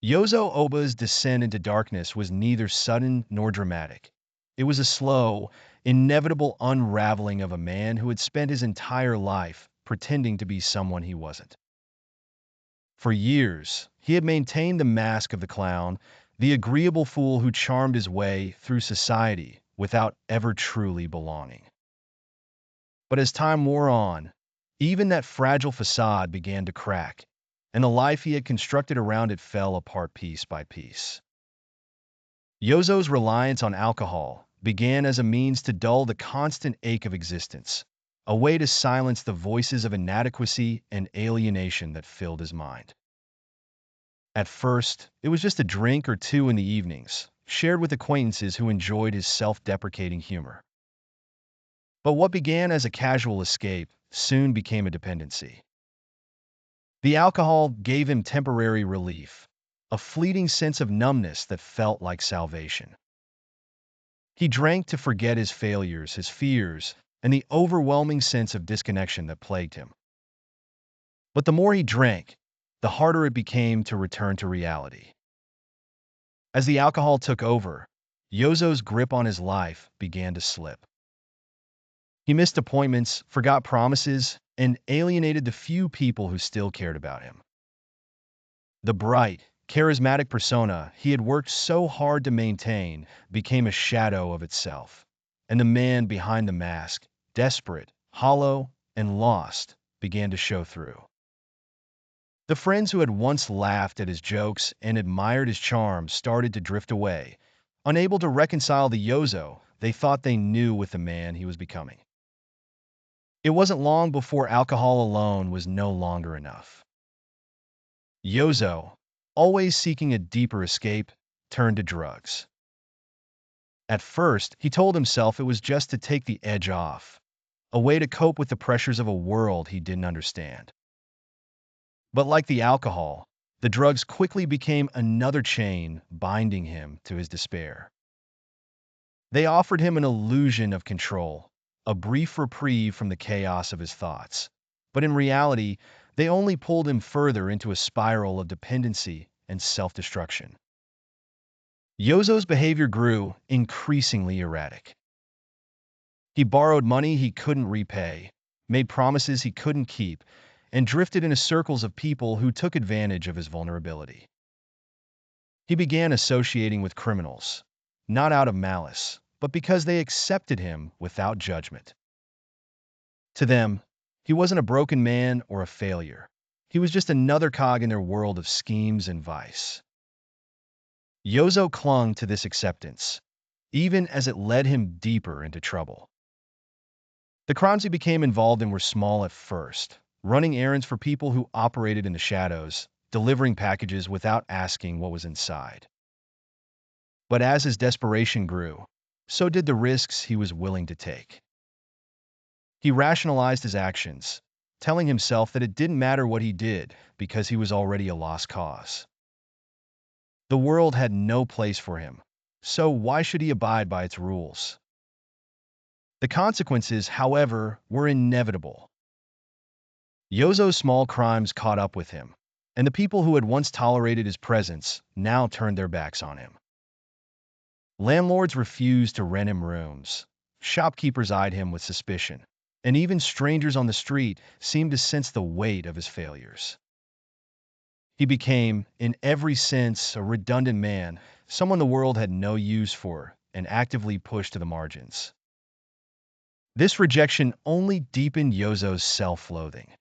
Yozo Oba's descent into darkness was neither sudden nor dramatic. It was a slow, inevitable unraveling of a man who had spent his entire life pretending to be someone he wasn't. For years, he had maintained the mask of the clown, the agreeable fool who charmed his way through society without ever truly belonging. But as time wore on, even that fragile facade began to crack, and the life he had constructed around it fell apart piece by piece. Yozo's reliance on alcohol began as a means to dull the constant ache of existence, a way to silence the voices of inadequacy and alienation that filled his mind. At first, it was just a drink or two in the evenings, shared with acquaintances who enjoyed his self-deprecating humor. But what began as a casual escape soon became a dependency. The alcohol gave him temporary relief, a fleeting sense of numbness that felt like salvation. He drank to forget his failures, his fears, and the overwhelming sense of disconnection that plagued him. But the more he drank, the harder it became to return to reality. As the alcohol took over, Yozo's grip on his life began to slip. He missed appointments, forgot promises, and alienated the few people who still cared about him. The bright, charismatic persona he had worked so hard to maintain became a shadow of itself, and the man behind the mask, desperate, hollow, and lost, began to show through. The friends who had once laughed at his jokes and admired his charm started to drift away, unable to reconcile the Yozo they thought they knew with the man he was becoming. It wasn't long before alcohol alone was no longer enough. Yozo, always seeking a deeper escape, turned to drugs. At first, he told himself it was just to take the edge off, a way to cope with the pressures of a world he didn't understand. But like the alcohol, the drugs quickly became another chain binding him to his despair. They offered him an illusion of control, a brief reprieve from the chaos of his thoughts. But in reality, they only pulled him further into a spiral of dependency and self-destruction. Yozo's behavior grew increasingly erratic. He borrowed money he couldn't repay, made promises he couldn't keep, and drifted into circles of people who took advantage of his vulnerability. He began associating with criminals, not out of malice, but because they accepted him without judgment. To them, he wasn't a broken man or a failure. He was just another cog in their world of schemes and vice. Yozo clung to this acceptance, even as it led him deeper into trouble. The crimes he became involved in were small at first, running errands for people who operated in the shadows, delivering packages without asking what was inside. But as his desperation grew, so did the risks he was willing to take. He rationalized his actions, telling himself that it didn't matter what he did because he was already a lost cause. The world had no place for him, so why should he abide by its rules? The consequences, however, were inevitable. Yozo's small crimes caught up with him, and the people who had once tolerated his presence now turned their backs on him. Landlords refused to rent him rooms, shopkeepers eyed him with suspicion, and even strangers on the street seemed to sense the weight of his failures. He became, in every sense, a redundant man, someone the world had no use for and actively pushed to the margins. This rejection only deepened Yozo's self-loathing.